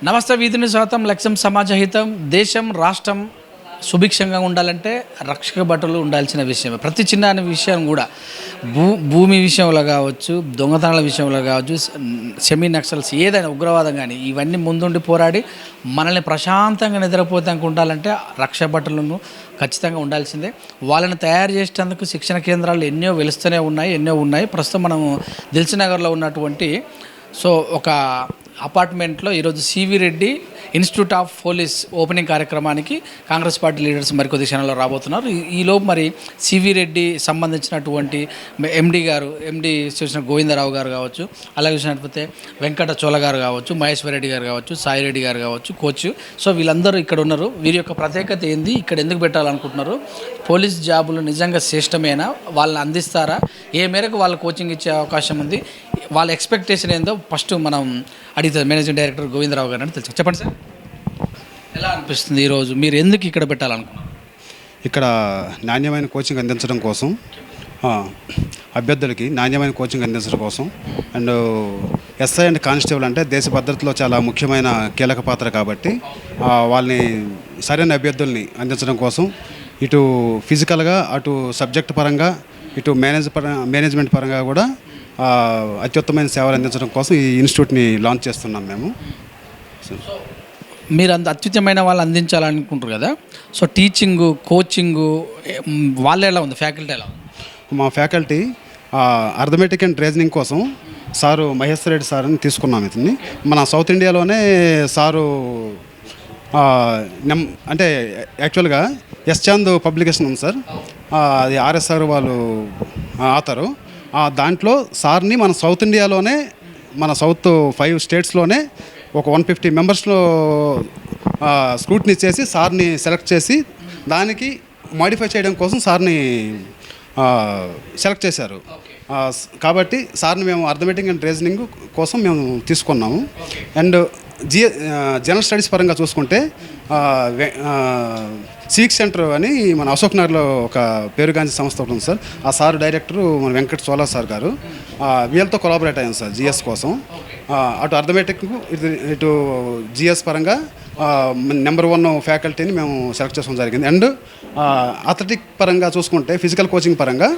నమస్తే వీధిని శాతం లక్ష్యం సమాజహితం. దేశం రాష్ట్రం సుభిక్షంగా ఉండాలంటే రక్షక భటులు ఉండాల్సిన విషయమే. ప్రతి చిన్న విషయం కూడా భూమి విషయంలో కావచ్చు, దొంగతనాల విషయంలో కావచ్చు, సెమీ నక్సల్స్ ఏదైనా ఉగ్రవాదం కానీ ఇవన్నీ ముందుండి పోరాడి మనల్ని ప్రశాంతంగా నిద్రపోతానికి ఉండాలంటే రక్షక భటులను ఖచ్చితంగా ఉండాల్సిందే. వాళ్ళని తయారు చేసేందుకు శిక్షణ కేంద్రాలు ఎన్నో వెలుస్తూనే ఉన్నాయి. ప్రస్తుతం మనం దిల్సుఖ్నగర్లో ఉన్నటువంటి ఒక అపార్ట్మెంట్లో ఈరోజు CV Reddy institute of police opening కార్యక్రమానికి కాంగ్రెస్ పార్టీ లీడర్స్ మరికొద్ది క్షణంలో రాబోతున్నారు. ఈలోపు మరి సివి రెడ్డి సంబంధించినటువంటి ఎండి చూసిన గోవిందరావు గారు కావచ్చు, అలాగే చూసినట్లయితే వెంకట చోళ గారు కావచ్చు, మహేశ్వర్ రెడ్డి గారు కావచ్చు, సాయి రెడ్డి గారు కావచ్చు, కోచ్. సో వీళ్ళందరూ ఇక్కడ ఉన్నారు. వీరి యొక్క ప్రత్యేకత ఏంది, ఇక్కడ ఎందుకు పెట్టాలనుకుంటున్నారు, పోలీస్ జాబులు నిజంగా శ్రేష్టమేనా, వాళ్ళని అందిస్తారా, ఏ మేరకు వాళ్ళు కోచింగ్ ఇచ్చే అవకాశం ఉంది, వాళ్ళ ఎక్స్పెక్టేషన్ ఏందో ఫస్ట్ మనం అడిగితే మేనేజింగ్ డైరెక్టర్ గోవిందరావు గారు అని తెలుసు. చెప్పండి సార్, ఎలా అనిపిస్తుంది ఈరోజు మీరు ఎందుకు ఇక్కడ పెట్టాలనుకున్నారు? ఇక్కడ నాణ్యమైన కోచింగ్ అందించడం కోసం, అభ్యర్థులకి నాణ్యమైన కోచింగ్ అందించడం కోసం, అండ్ ఎస్ఐ అండ్ కానిస్టేబుల్ అంటే దేశ భద్రతలో చాలా ముఖ్యమైన కీలక పాత్ర కాబట్టి వాళ్ళని సరైన అభ్యర్థుల్ని అందించడం కోసం ఇటు ఫిజికల్గా, అటు సబ్జెక్ట్ పరంగా, ఇటు మేనేజ్మెంట్ పరంగా కూడా అత్యుత్తమైన సేవలు అందించడం కోసం ఈ ఇన్స్టిట్యూట్ని లాంచ్ చేస్తున్నాం మేము. మీరు అత్యుత్తమైన వాళ్ళు అందించాలనుకుంటారు కదా, సో టీచింగు, కోచింగు వాళ్ళు ఎలా ఉంది, ఫ్యాకల్టీ ఎలా ఉంది? మా ఫ్యాకల్టీ అర్థమెటిక్ అండ్ రీజనింగ్ కోసం సారు మహేశ్వర్ రెడ్డి సార్ అని తీసుకున్నాం. ఇతన్ని మన సౌత్ ఇండియాలోనే సారు అంటే యాక్చువల్గా ఎస్ చాంద్ పబ్లికేషన్ ఉంది సార్, అది ఆర్ఎస్ఆర్ వాళ్ళు ఆతారు. దాంట్లో సార్ని మన సౌత్ ఇండియాలోనే, మన సౌత్ 5 స్టేట్స్లోనే ఒక 150 మెంబర్స్లో స్క్రూటినీ చేసి సార్ని సెలెక్ట్ చేసి దానికి మాడిఫై చేయడం కోసం సార్ని సెలెక్ట్ చేశారు. కాబట్టి సార్ని మేము అర్థమెటిక్ అండ్ రీజనింగ్ కోసం మేము తీసుకున్నాము. అండ్ జనరల్ స్టడీస్ పరంగా చూసుకుంటే సివిక్ సెంటర్ అని మన అశోక్ నగర్లో ఒక పేరుగాంచి సంస్థ ఒకటి ఉంది సార్. ఆ సార్ డైరెక్టరు మన వెంకట చోళ సార్ గారు. వీళ్ళతో కొలాబరేట్ అయ్యాం సార్ జిఎస్ కోసం. అటు అర్థమెటిక్, ఇటు జిఎస్ పరంగా నెంబర్ 1 ఫ్యాకల్టీని మేము సెలెక్ట్ చేసుకోవడం జరిగింది. అండ్ అథ్లెటిక్ పరంగా చూసుకుంటే ఫిజికల్ కోచింగ్ పరంగా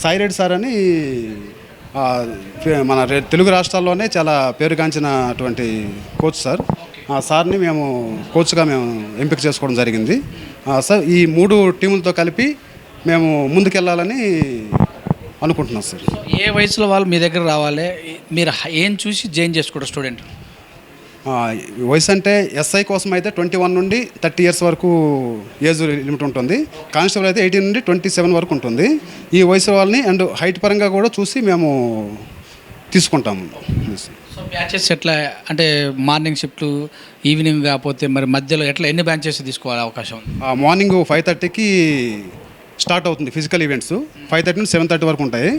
సాయి రెడ్డి సార్ అని మన తెలుగు రాష్ట్రాల్లోనే చాలా పేరుగాంచినటువంటి కోచ్ సార్. ఆ సార్ని మేము కోచ్గా మేము ఎంపిక చేసుకోవడం జరిగింది సార్. ఈ 3 టీములతో కలిపి మేము ముందుకెళ్ళాలని అనుకుంటున్నాం సార్. ఏ వయసులో వాళ్ళు మీ దగ్గర రావాలి, మీరు ఏం చూసి జాయిన్ చేసుకోవడం స్టూడెంట్? వయసు అంటే ఎస్ఐ కోసం అయితే 21 నుండి 30 ఇయర్స్ వరకు ఏజ్ లిమిట్ ఉంటుంది. కానిస్టేబుల్ అయితే 18 నుండి 27 వరకు ఉంటుంది. ఈ వయసు వాళ్ళని అండ్ హైట్ పరంగా కూడా చూసి మేము తీసుకుంటాము. సో బ్యాచెస్ ఎట్లా అంటే మార్నింగ్ షిఫ్ట్లు, ఈవినింగ్ కాకపోతే మరి మధ్యలో ఎట్లా ఎన్ని బ్యాచెస్ తీసుకోవాలి అవకాశం? మార్నింగ్ 5:30కి స్టార్ట్ అవుతుంది ఫిజికల్ ఈవెంట్స్. 5:30 నుండి 7:30 వరకు ఉంటాయి.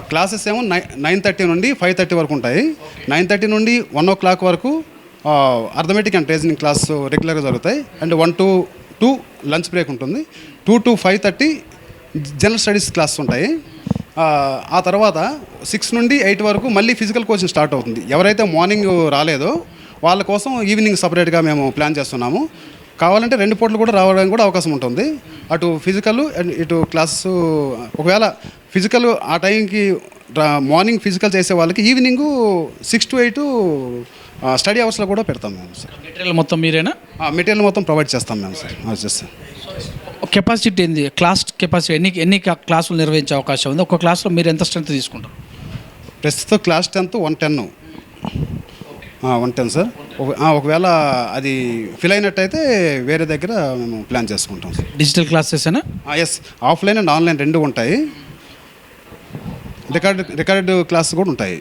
క్లాసెస్ ఏమో 9:30 నుండి 5:30 వరకు ఉంటాయి. 9:30 నుండి 1 o'clock వరకు అర్థమెటిక్ అండ్ రీజనింగ్ క్లాస్ రెగ్యులర్గా జరుగుతాయి. అండ్ 1 to 2 లంచ్ బ్రేక్ ఉంటుంది. 2 to 5:30 జనరల్ స్టడీస్ క్లాస్ ఉంటాయి. ఆ తర్వాత 6 నుండి 8 వరకు మళ్ళీ ఫిజికల్ కోచింగ్ స్టార్ట్ అవుతుంది. ఎవరైతే మార్నింగ్ రాలేదో వాళ్ళ కోసం ఈవినింగ్ సపరేట్గా మేము ప్లాన్ చేస్తున్నాము. కావాలంటే 2 పూటలు కూడా రావడానికి కూడా అవకాశం ఉంటుంది. అటు ఫిజికల్ అండ్ ఇటు క్లాసు. ఒకవేళ ఫిజికల్ ఆ టైంకి మార్నింగ్ ఫిజికల్ చేసే వాళ్ళకి ఈవినింగ్ 6 to 8 స్టడీ అవర్స్లో కూడా పెడతాం మేము సార్. మెటీరియల్ మొత్తం మీరేనా? మెటీరియల్ మొత్తం ప్రొవైడ్ చేస్తాం మేము సార్. చేస్తాం. కెపాసిటీ ఏంది, క్లాస్ కెపాసిటీ ఎన్ని క్లాసులు నిర్వహించే అవకాశం ఉంది? ఒక క్లాస్లో మీరు ఎంత స్ట్రెంత్ తీసుకుంటారు? ప్రస్తుతం క్లాస్ 10th 110 సార్. ఒకవేళ అది ఫిల్ అయినట్టయితే వేరే దగ్గర మేము ప్లాన్ చేసుకుంటాం sir. Digital classes? Yes, offline and online 2 ఉంటాయి. రికార్డ్ క్లాస్ కూడా ఉంటాయి.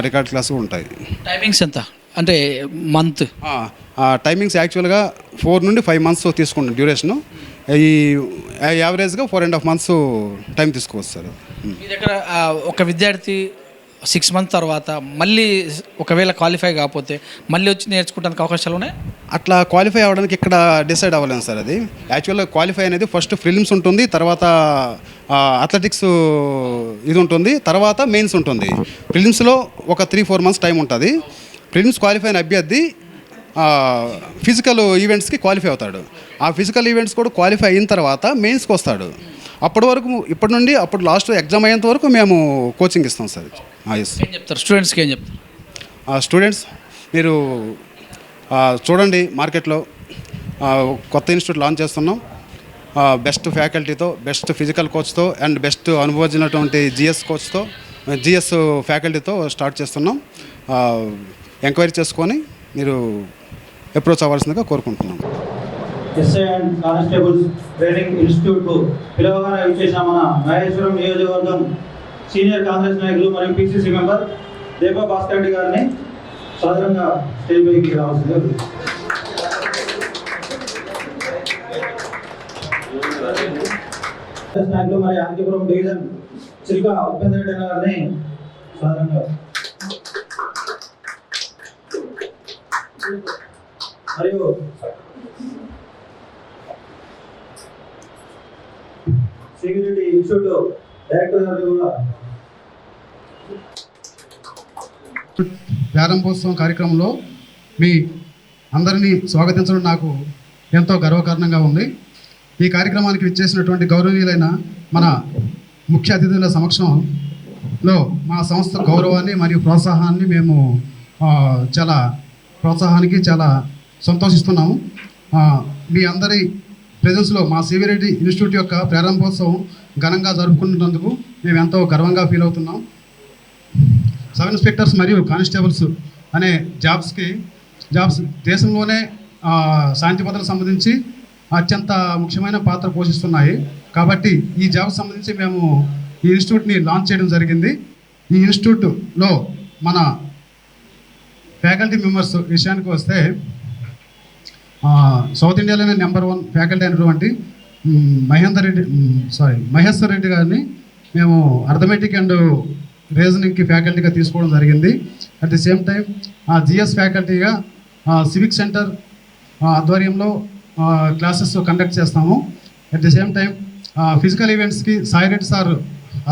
రికార్డ్ క్లాస్ కూడా ఉంటాయి. టైమింగ్స్ ఎంత అంటే మంత్? టైమింగ్స్ యాక్చువల్గా 4 నుండి 5 months తీసుకుంటాం డ్యూరేషను. ఈ యావరేజ్గా 4.5 months టైం తీసుకోవచ్చు సార్. మీ దగ్గర ఒక విద్యార్థి 6 months తర్వాత మళ్ళీ ఒకవేళ క్వాలిఫై కాకపోతే మళ్ళీ వచ్చి నేర్చుకోవడానికి అవకాశాలు ఉన్నాయి? అట్లా క్వాలిఫై అవ్వడానికి ఇక్కడ డిసైడ్ అవ్వలేము సార్. అది యాక్చువల్గా క్వాలిఫై అనేది ఫస్ట్ ప్రిలిమ్స్ ఉంటుంది, తర్వాత అథ్లెటిక్స్ ఇది ఉంటుంది, తర్వాత మెయిన్స్ ఉంటుంది. ప్రిలిమ్స్లో ఒక 3-4 months టైం ఉంటుంది. ప్రిలిమ్స్ క్వాలిఫై అయిన అభ్యర్థి ఫిజికల్ ఈవెంట్స్కి క్వాలిఫై అవుతాడు. ఆ ఫిజికల్ ఈవెంట్స్ కూడా క్వాలిఫై అయిన తర్వాత మెయిన్స్కి వస్తాడు. అప్పటి వరకు ఇప్పటి నుండి అప్పుడు లాస్ట్ ఎగ్జామ్ అయ్యేంత వరకు మేము కోచింగ్ ఇస్తాం సార్. ఎస్. ఏం చెప్తారు స్టూడెంట్స్కి, ఏం చెప్తారు? స్టూడెంట్స్ మీరు చూడండి, మార్కెట్లో కొత్త ఇన్స్టిట్యూట్ లాంచ్ చేస్తున్నాం. బెస్ట్ ఫ్యాకల్టీతో, బెస్ట్ ఫిజికల్ కోచ్తో అండ్ బెస్ట్ అనుభవించినటువంటి జిఎస్ ఫ్యాకల్టీతో స్టార్ట్ చేస్తున్నాం. ఎంక్వైరీ చేసుకొని మీరు అప్రోచ్ అవ్వాల్సిందిగా కోరుకుంటున్నాం. ఎస్ఐ అండ్ కానిస్టేబుల్స్ ట్రైనింగ్ ఇన్స్టిట్యూట్కు పిలవగానే ఇచ్చేసిన మన మహేశ్వరం నియోజకవర్గం సీనియర్ కాంగ్రెస్ నాయకులు మరియు పిసిసి మెంబర్ దేపా భాస్కర్ రెడ్డి గారిని సాధారణంగా స్టేజ్ పైకి రావాల్సిందిగా నాయకులు మరి ఆంధ్రపురం డివిజన్ చిలుక ఉపేంద్ర రెడ్డి గారిని సాధారణంగా మరియు సెక్యూరిటీ ఇన్స్టిట్యూట్ డైరెక్టర్ గారిని కూడా ప్రారంభోత్సవం కార్యక్రమంలో మీ అందరినీ స్వాగతించడం నాకు ఎంతో గర్వకారణంగా ఉంది. ఈ కార్యక్రమానికి విచ్చేసినటువంటి గౌరవనీయులైన మన ముఖ్య అతిథుల సమక్షంలో మా సంస్థ గౌరవాన్ని మరియు ప్రోత్సాహాన్ని మేము చాలా సంతోషిస్తున్నాము. మీ అందరి ప్రెజెన్స్లో మా సివిరెడ్డి ఇన్స్టిట్యూట్ యొక్క ప్రారంభోత్సవం ఘనంగా జరుపుకున్నందుకు మేము ఎంతో గర్వంగా ఫీల్ అవుతున్నాం. సబ్ ఇన్స్పెక్టర్స్ మరియు కానిస్టేబుల్స్ అనే జాబ్స్ దేశంలోనే శాంతి భద్రతలకు సంబంధించి అత్యంత ముఖ్యమైన పాత్ర పోషిస్తున్నాయి. కాబట్టి ఈ జాబ్కి సంబంధించి మేము ఈ ఇన్స్టిట్యూట్ని లాంచ్ చేయడం జరిగింది. ఈ ఇన్స్టిట్యూట్లో మన ఫ్యాకల్టీ మెంబర్స్ విషయానికి వస్తే సౌత్ ఇండియాలోనే నెంబర్ 1 ఫ్యాకల్టీ అయినటువంటి మహేశ్వర్ రెడ్డి గారిని మేము అర్థమెటిక్ అండ్ రీజనింగ్కి ఫ్యాకల్టీగా తీసుకోవడం జరిగింది. At the same time GS ఫ్యాకల్టీగా సివిక్ సెంటర్ ఆధ్వర్యంలో క్లాసెస్ కండక్ట్ చేస్తాము. At the same time physical ఈవెంట్స్కి సాయి రెడ్డి సార్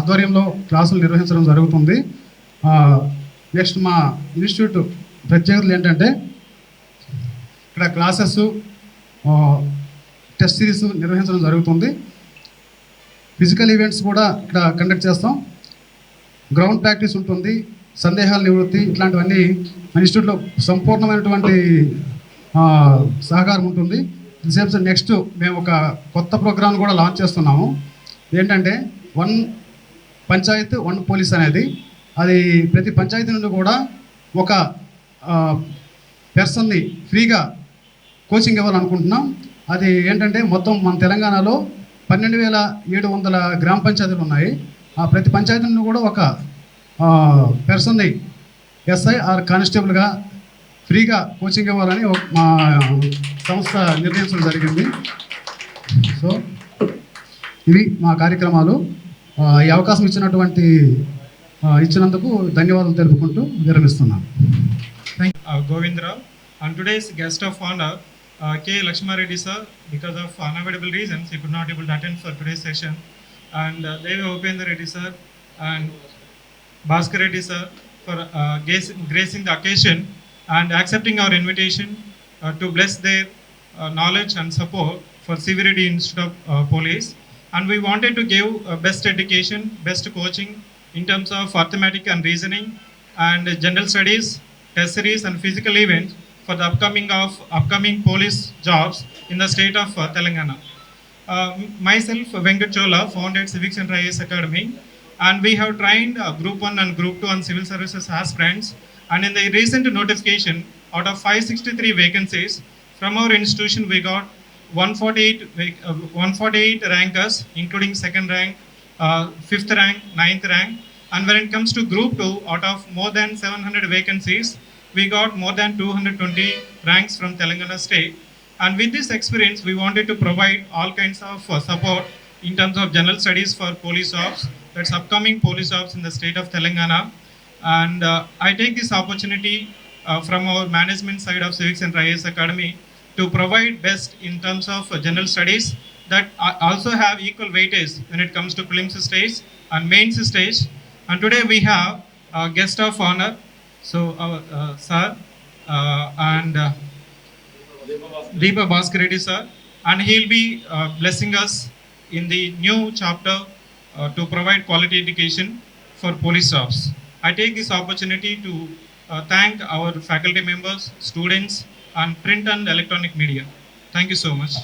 ఆధ్వర్యంలో క్లాసులు నిర్వహించడం జరుగుతుంది. నెక్స్ట్ మా ఇన్స్టిట్యూట్ ప్రత్యేకతలు ఏంటంటే ఇక్కడ క్లాసెస్, టెస్ట్ సిరీస్ నిర్వహించడం జరుగుతుంది. ఫిజికల్ ఈవెంట్స్ కూడా ఇక్కడ కండక్ట్ చేస్తాం. గ్రౌండ్ ప్రాక్టీస్ ఉంటుంది, సందేహాల నివృత్తి, ఇట్లాంటివన్నీ మన ఇన్స్టిట్యూట్లో సంపూర్ణమైనటువంటి సహకారం ఉంటుంది. సేమ్ నెక్స్ట్ మేము ఒక కొత్త ప్రోగ్రామ్ కూడా లాంచ్ చేస్తున్నాము. ఏంటంటే 1 పంచాయత్ 1 పోలీస్ అనేది, అది ప్రతి పంచాయతీ నుండి కూడా ఒక పర్సన్ని ఫ్రీగా కోచింగ్ ఇవ్వాలనుకుంటున్నాం. అది ఏంటంటే మొత్తం మన తెలంగాణలో 12,700 గ్రామ పంచాయతీలు ఉన్నాయి. ఆ ప్రతి పంచాయతీ నుండి కూడా ఒక పర్సన్ని ఎస్ఐ ఆర్ కానిస్టేబుల్గా ఫ్రీగా కోచింగ్ ఇవ్వాలని మా సంస్థ నిర్ణయించడం జరిగింది. సో ఇవి మా కార్యక్రమాలు. ఈ అవకాశం ఇచ్చినందుకు ధన్యవాదాలు తెలుపుకుంటూ విరమిస్తున్నాను. Govindra, and today's guest of honor, K. Lakshmareddy sir, because of unavoidable reasons he could not able to attend for today's session, and Deva Upendra Reddy sir and Bhaskar Reddy sir for gracing the occasion and accepting our invitation to bless their knowledge and support for Sivireddy Institute of Police. And we wanted to give best education, best coaching in terms of arithmetic and reasoning and general studies, test series and physical events for the upcoming police jobs in the state of Telangana. Myself, Venkat Chola, founded Civic Center IAS Academy, and we have trained Group 1 and Group 2 and Civil Services aspirants. And in the recent notification, out of 563 vacancies, from our institution we got 148 rankers, including 2nd rank, 5th rank, 9th rank. And when it comes to Group 2, out of more than 700 vacancies, we got more than 220 ranks from Telangana state. And with this experience, we wanted to provide all kinds of support in terms of general studies for police jobs, that's upcoming police jobs in the state of Telangana. And I take this opportunity from our management side of Civic Center IAS Academy to provide best in terms of general studies that also have equal weightage when it comes to prelims stage and mains stage. And today we have a guest of honor, so our sir, and Deepa Bhaskar Reddy sir, and he'll be blessing us in the new chapter to provide quality education for police staffs. I take this opportunity to thank our faculty members, students, and print and electronic media. Thank you so much.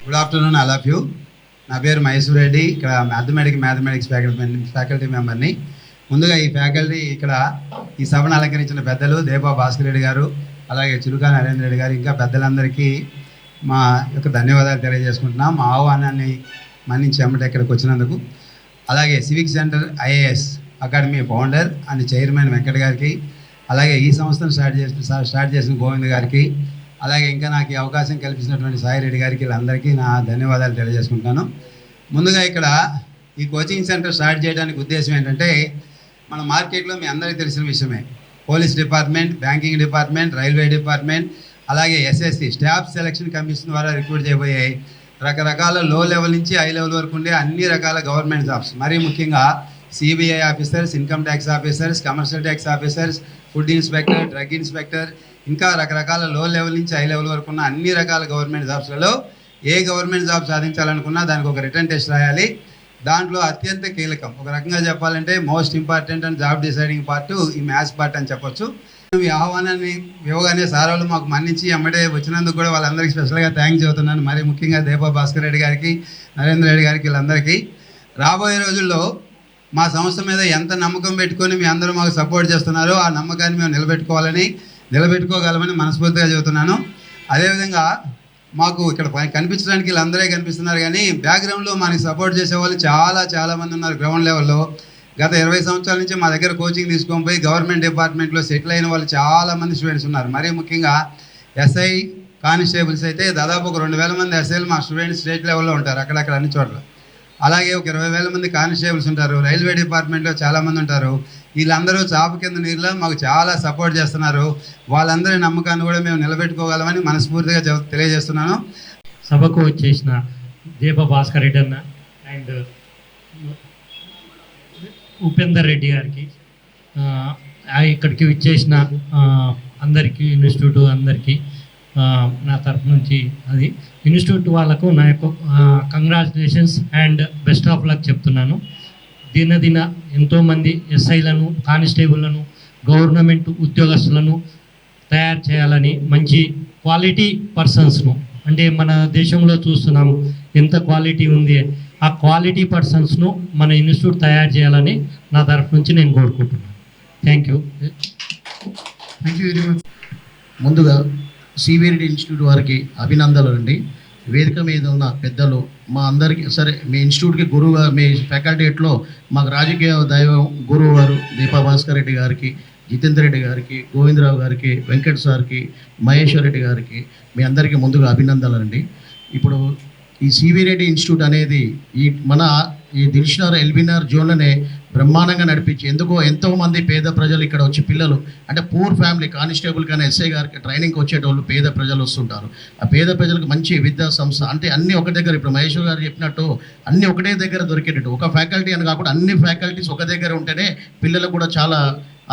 Good afternoon, I love you. నా పేరు మహేశ్వర్ రెడ్డి, ఇక్కడ mathematics faculty మెంబర్ని. ముందుగా ఈ faculty ఇక్కడ ఈ సభను అలంకరించిన పెద్దలు దీపా భాస్కర్ రెడ్డి గారు, అలాగే చిలుకా నరేంద్ర రెడ్డి గారు, ఇంకా పెద్దలందరికీ మా యొక్క ధన్యవాదాలు తెలియజేసుకుంటున్నాం. మా ఆహ్వానాన్ని మన్నించి ఎమ్మట ఇక్కడికి వచ్చినందుకు. అలాగే civic centre IAS academy founder and chairman Venkat గారికి, అలాగే ఈ సంస్థను స్టార్ట్ చేసిన గోవింద్ గారికి, అలాగే ఇంకా నాకు ఈ అవకాశం కల్పించినటువంటి సాయిరెడ్డి గారికి, వీళ్ళందరికీ నా ధన్యవాదాలు తెలియజేసుకుంటాను. ముందుగా ఇక్కడ ఈ కోచింగ్ సెంటర్ స్టార్ట్ చేయడానికి ఉద్దేశం ఏంటంటే, మన మార్కెట్లో మీ అందరికీ తెలిసిన విషయమే, police department, banking department, railway department, అలాగే ఎస్ఎస్సి స్టాఫ్ సెలక్షన్ కమిషన్ ద్వారా రిక్రూట్ చేయబోయే రకరకాల లో లెవెల్ నుంచి హై లెవెల్ వరకు ఉండే అన్ని రకాల గవర్నమెంట్ జాబ్స్, మరీ ముఖ్యంగా CBI officers, income tax officers, commercial tax officers, food inspector, drug inspector, ఇంకా రకరకాల లో లెవెల్ నుంచి హై లెవెల్ వరకు ఉన్న అన్ని రకాల గవర్నమెంట్ జాబ్స్లలో ఏ గవర్నమెంట్ జాబ్ సాధించాలనుకున్నా దానికి ఒక రిటర్న్ టెస్ట్ రాయాలి. దాంట్లో అత్యంత కీలకం, ఒక రకంగా చెప్పాలంటే most important and job deciding part ఈ మ్యాథ్స్ పార్ట్ అని చెప్పొచ్చు. ఈ ఆహ్వానాన్ని ఇవ్వగానే సార్ వాళ్ళు మాకు మన్నించి అమ్మడే వచ్చినందుకు కూడా వాళ్ళందరికీ స్పెషల్గా థ్యాంక్స్ చెబుతున్నాను. మరి ముఖ్యంగా దీపా భాస్కర్ రెడ్డి గారికి, నరేంద్ర రెడ్డి గారికి, వీళ్ళందరికీ. రాబోయే రోజుల్లో మా సంస్థ మీద ఎంత నమ్మకం పెట్టుకొని మీ అందరూ మాకు సపోర్ట్ చేస్తున్నారో ఆ నమ్మకాన్ని మేము నిలబెట్టుకోగలమని మనస్ఫూర్తిగా చెబుతున్నాను. అదేవిధంగా మాకు ఇక్కడ కనిపించడానికి వీళ్ళందరే కనిపిస్తున్నారు, కానీ బ్యాక్గ్రౌండ్లో మనకి సపోర్ట్ చేసే వాళ్ళు చాలామంది ఉన్నారు. గ్రౌండ్ లెవెల్లో గత 20 సంవత్సరాల నుంచి మా దగ్గర కోచింగ్ తీసుకొని పోయి గవర్నమెంట్ డిపార్ట్మెంట్లో సెటిల్ అయిన వాళ్ళు చాలామంది స్టూడెంట్స్ ఉన్నారు. మరీ ముఖ్యంగా ఎస్ఐ కానిస్టేబుల్స్ అయితే దాదాపు ఒక 2000 మంది ఎస్ఐలు మా స్టూడెంట్స్ స్టేట్ లెవెల్లో ఉంటారు, అక్కడక్కడ అన్ని చోట్ల. అలాగే ఒక 20,000 మంది కానిస్టేబుల్స్ ఉంటారు, రైల్వే డిపార్ట్మెంట్లో చాలామంది ఉంటారు. వీళ్ళందరూ చాపు కింద నీరులో మాకు చాలా సపోర్ట్ చేస్తున్నారు. వాళ్ళందరి నమ్మకాన్ని కూడా మేము నిలబెట్టుకోగలమని మనస్ఫూర్తిగా తెలియజేస్తున్నాను. సభకు వచ్చేసిన దీప భాస్కర్ రెడ్డి అన్న అండ్ ఉపేందర్ రెడ్డి గారికి, ఇక్కడికి వచ్చేసిన అందరికీ, ఇన్స్టిట్యూట్ అందరికీ నా తరఫు నుంచి అది ఇన్స్టిట్యూట్ వాళ్ళకు నా యొక్క congratulations and best of luck చెప్తున్నాను. దినదిన ఎంతోమంది ఎస్ఐలను, కానిస్టేబుల్లను, గవర్నమెంట్ ఉద్యోగస్తులను తయారు చేయాలని, మంచి క్వాలిటీ పర్సన్స్ను, అంటే మన దేశంలో చూస్తున్నాము ఎంత క్వాలిటీ ఉంది, ఆ క్వాలిటీ పర్సన్స్ను మన ఇన్స్టిట్యూట్ తయారు చేయాలని నా తరఫు నుంచి నేను కోరుకుంటున్నాను. Thank you very much. ముందుగా సివిరెడ్డి ఇన్స్టిట్యూట్ వారికి అభినందనలు అండి. వేదిక మీద ఉన్న పెద్దలు మా అందరికీ, సరే మీ ఇన్స్టిట్యూట్కి గురువుగా, మీ ఫ్యాకల్టీలో మాకు రాజకీయ దైవం గురువు గారు దీపా భాస్కర్ రెడ్డి గారికి, జితేందర్ రెడ్డి గారికి, గోవిందరావు గారికి, వెంకట్ సార్కి, మహేశ్వర్ రెడ్డి గారికి మీ అందరికీ ముందుగా అభినందనలు అండి. ఇప్పుడు ఈ సివిరెడ్డి ఇన్స్టిట్యూట్ అనేది ఈ దిల్షుక్నగర్ ఎల్బీనగర్ జోన్లోనే బ్రహ్మాండంగా నడిపించి, ఎందుకో ఎంతోమంది పేద ప్రజలు ఇక్కడ వచ్చి, పిల్లలు అంటే పూర్ ఫ్యామిలీ, కానిస్టేబుల్ కానీ ఎస్ఐ గారికి ట్రైనింగ్కి వచ్చేటోళ్ళు పేద ప్రజలు వస్తుంటారు. ఆ పేద ప్రజలకు మంచి విద్యా సంస్థ అంటే అన్నీ ఒక దగ్గర, ఇప్పుడు మహేశ్వర్ గారు చెప్పినట్టు అన్నీ ఒకటే దగ్గర దొరికేటట్టు, ఒక ఫ్యాకల్టీ అని కాకుండా అన్ని ఫ్యాకల్టీస్ ఒక దగ్గర ఉంటేనే పిల్లలకు కూడా చాలా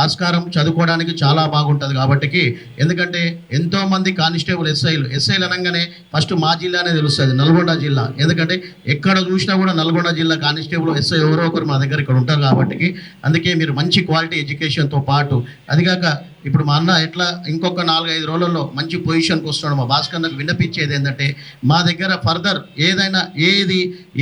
ఆస్కారం, చదువుకోవడానికి చాలా బాగుంటుంది. కాబట్టి ఎందుకంటే ఎంతోమంది కానిస్టేబుల్ ఎస్ఐలు అనగానే ఫస్ట్ మా జిల్లానే తెలుస్తుంది, నల్గొండ జిల్లా. ఎందుకంటే ఎక్కడ చూసినా కూడా నల్గొండ జిల్లా కానిస్టేబుల్, ఎస్ఐ ఎవరో ఒకరు మా దగ్గర ఇక్కడ ఉంటారు. కాబట్టి అందుకే మీరు మంచి క్వాలిటీ ఎడ్యుకేషన్తో పాటు, అదిగాక ఇప్పుడు మా అన్న ఎట్లా ఇంకొక 4-5 రోజుల్లో మంచి పొజిషన్కి వస్తున్నాడు. మా భాస్కర్కి విన్నపించేది ఏంటంటే, మా దగ్గర ఫర్దర్ ఏదైనా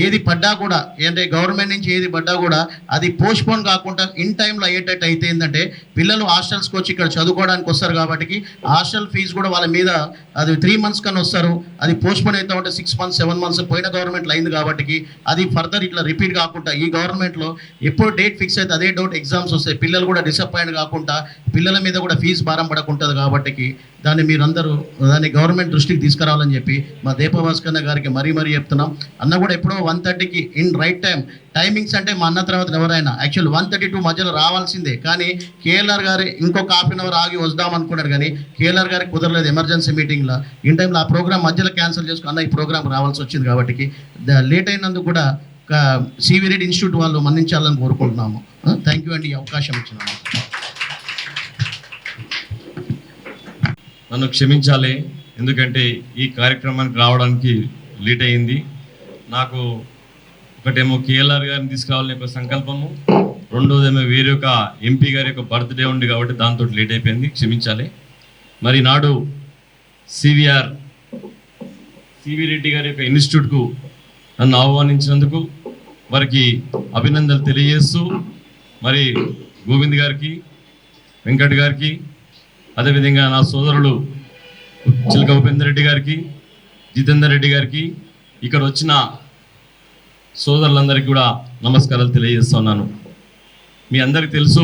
ఏది పడ్డా కూడా, అంటే గవర్నమెంట్ నుంచి ఏది పడ్డా కూడా అది పోస్ట్పోన్ కాకుండా ఇన్ టైంలో అయ్యేటట్టు అయితే ఏంటంటే, పిల్లలు హాస్టల్స్కి వచ్చి ఇక్కడ చదువుకోవడానికి వస్తారు. కాబట్టి హాస్టల్ ఫీజు కూడా వాళ్ళ మీద అది 3 months కన్నా వస్తారు, అది పోస్ట్పోన్ అవుతా ఉంటే 6 months 7 months పోయిన గవర్నమెంట్లో అయింది. కాబట్టి అది ఫర్దర్ ఇట్లా రిపీట్ కాకుండా ఈ గవర్నమెంట్లో ఎప్పుడు డేట్ ఫిక్స్ అయితే అదే డౌట్ ఎగ్జామ్స్ వస్తాయి, పిల్లలు కూడా డిసప్పాయింట్ కాకుండా పిల్లల మీద కూడా ఫీజు భారం పడకుంటుంది. కాబట్టి దాన్ని మీరందరూ దాన్ని గవర్నమెంట్ దృష్టికి తీసుకురావాలని చెప్పి మా దీపా భాస్కర్ గారికి మరీ చెప్తున్నాం. అన్న కూడా ఎప్పుడో 1:30కి ఇన్ రైట్ టైమింగ్స్ అంటే మా అన్న తర్వాత ఎవరైనా యాక్చువల్ 1:32 మధ్యలో రావాల్సిందే, కానీ కేఎల్ఆర్ గారు ఇంకొక ½ an hour ఆగి వద్దాం అనుకున్నాడు. కానీ కేఎల్ఆర్ గారికి కుదరలేదు, ఎమర్జెన్సీ మీటింగ్లో. ఇన్ టైంలో ఆ ప్రోగ్రామ్ మధ్యలో క్యాన్సిల్ చేసుకుని అన్న ఈ ప్రోగ్రామ్ రావాల్సి వచ్చింది. కాబట్టి లేట్ అయినందుకు కూడా సివిరెడ్డి ఇన్స్టిట్యూట్ వాళ్ళు మన్నించాలని కోరుకుంటున్నాము. థ్యాంక్ యూ అండి, ఈ అవకాశం ఇచ్చినాము. నన్ను క్షమించాలి, ఎందుకంటే ఈ కార్యక్రమానికి రావడానికి లేట్ అయింది. నాకు ఒకటేమో కేఎల్ఆర్ గారిని తీసుకురావాలని ఒక సంకల్పము, రెండోదేమో వేరే ఒక ఎంపీ గారి యొక్క బర్త్డే ఉంది కాబట్టి దాంతో లేట్ అయిపోయింది, క్షమించాలి. మరి నాడు సివి రెడ్డి గారి యొక్క ఇన్స్టిట్యూట్కు నన్ను ఆహ్వానించినందుకు వారికి అభినందనలు తెలియజేస్తూ, మరి గోవింద్ గారికి, వెంకట్ గారికి, అదేవిధంగా నా సోదరులు చిలక ఉపేందర్ రెడ్డి గారికి, జితేందర్ రెడ్డి గారికి, ఇక్కడ వచ్చిన సోదరులందరికీ కూడా నమస్కారాలు తెలియజేస్తున్నాను. మీ అందరికీ తెలుసు,